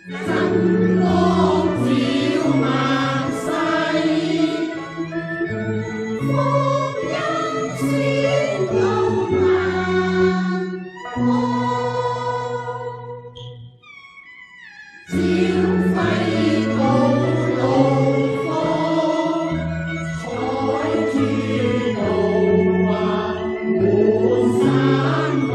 真光照萬世，福音宣告萬國，照輝道路放，彩珠道華滿山坡。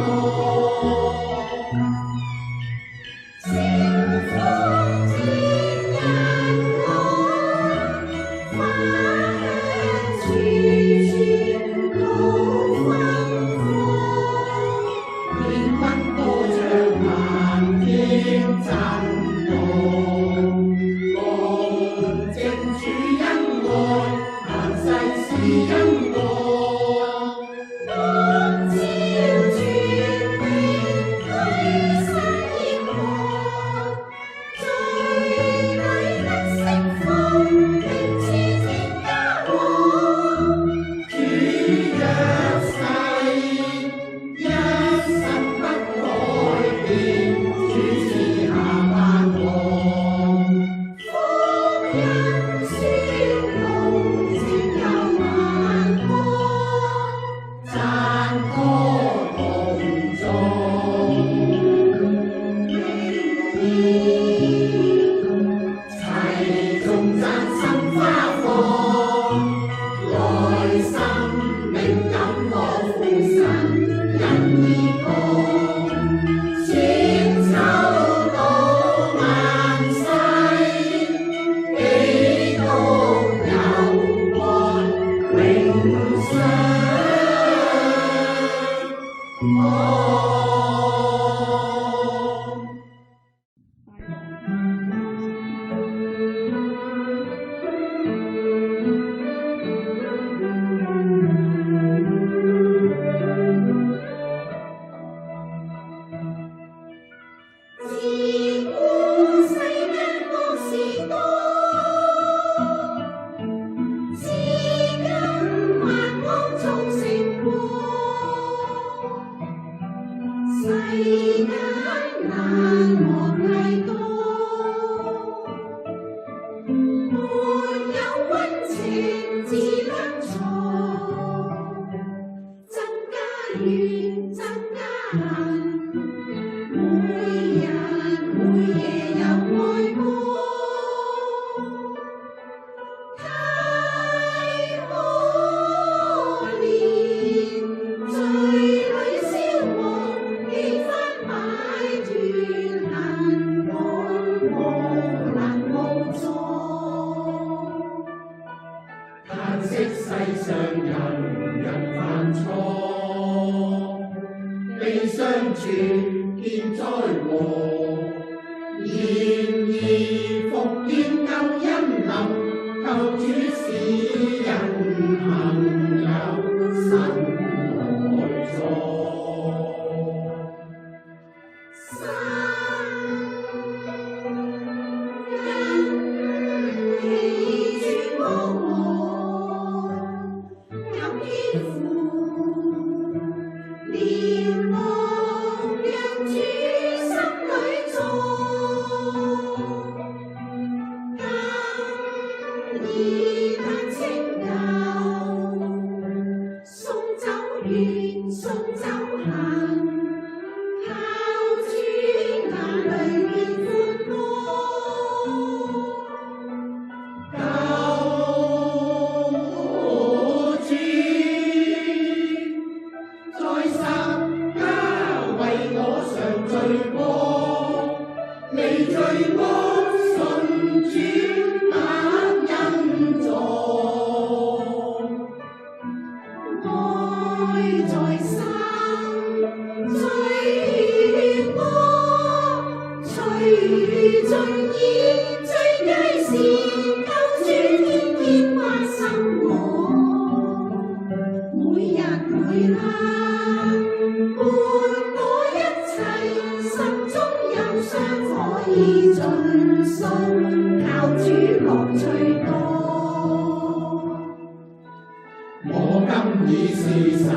我今已是神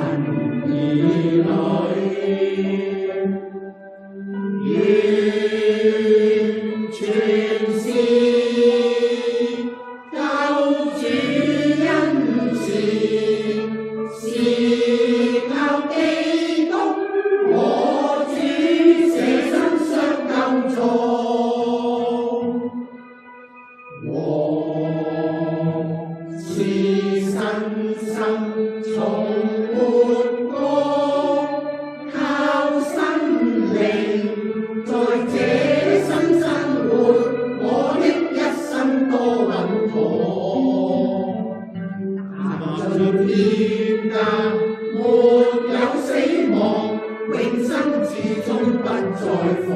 兒女，完全是救主恩賜，是靠基督我主捨身相救助。和是新生從活光，靠生靈在這新生活，我的一生多穩妥。踏進天家，沒有死亡，永生至終不再復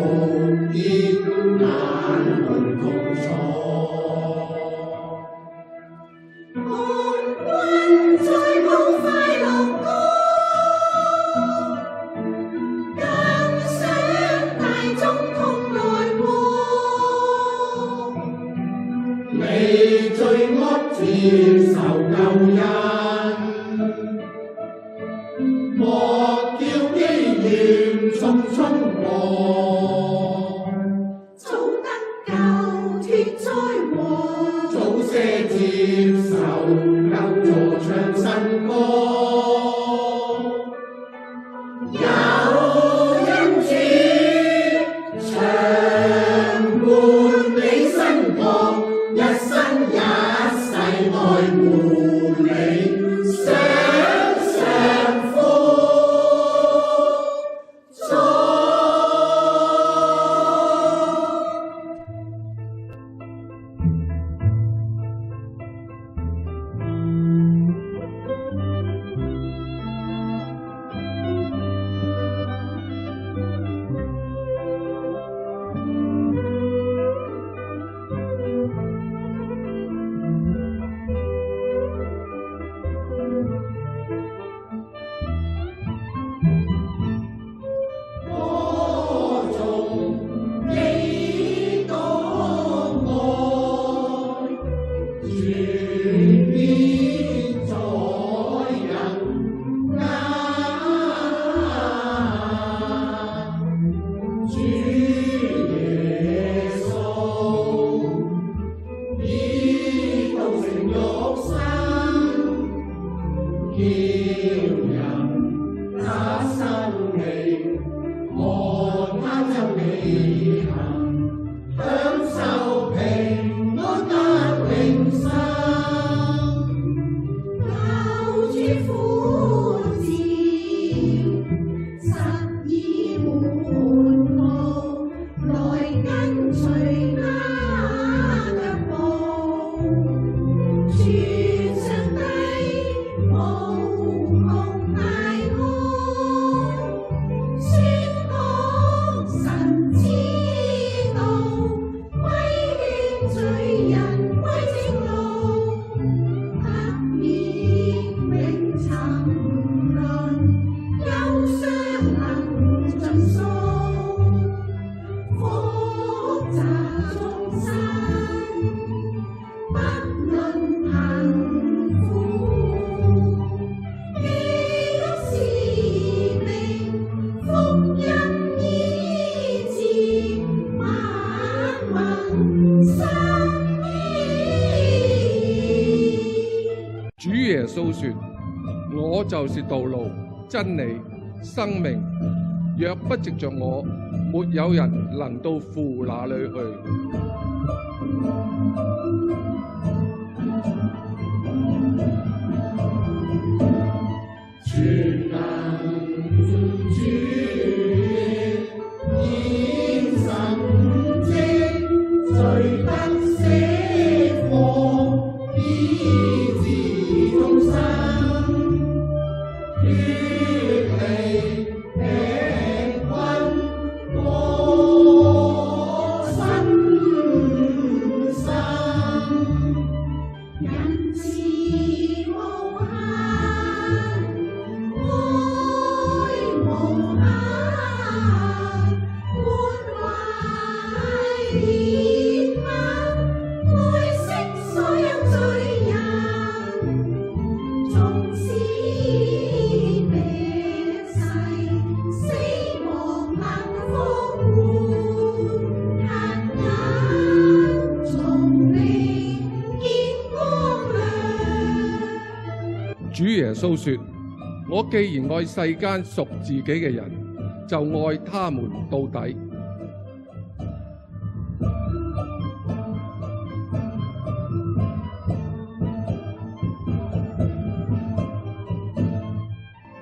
見眼淚痛楚。你罪惡接受救恩，莫叫機緣重衝我，早得救脫災禍，早些接受救助唱新歌，有恩主長伴你身旁，一生一世愛護你，想上福助。主耶穌說：我就是道路、真理、生命，若不藉着我，沒有人能到父那裏去。全能主顯神蹟，罪得釋放，醫治眾生，血氣病困過身心，仁慈無限。穌說：我既然愛世間屬自己嘅人，就愛他們到底。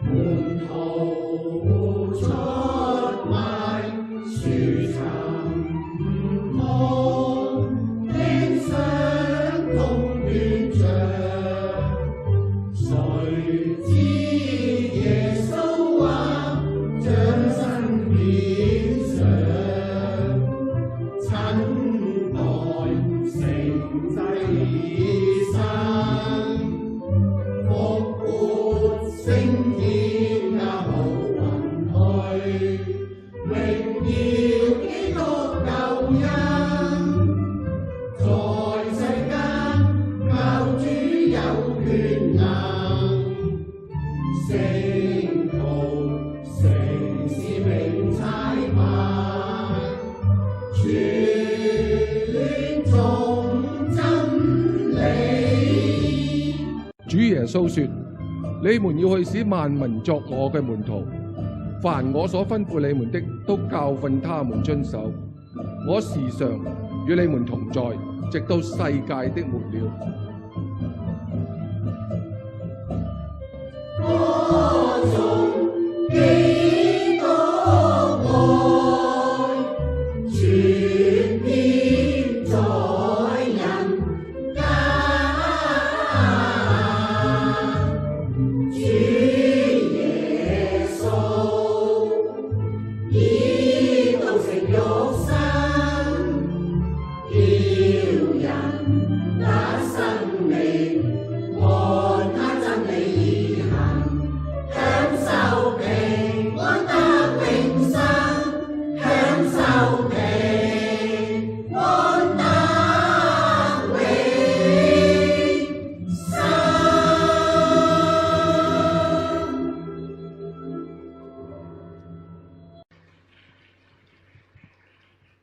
門徒出賣，殊尋夢，聽相同斷腸。誰知耶穌話將身獻上，親代成祭牲，復活升天家好運去，榮耀基督救恩，在世間靠主有權能，聖徒成使命差派，傳頌真理。主耶穌說：你們要去使萬民作我嘅門徒，凡我所吩咐你們的，都教訓他們遵守。我時常與你們同在，直到世界的末了。歌頌基督愛，傳遍在人間。主耶穌已道成肉身，叫人得生命。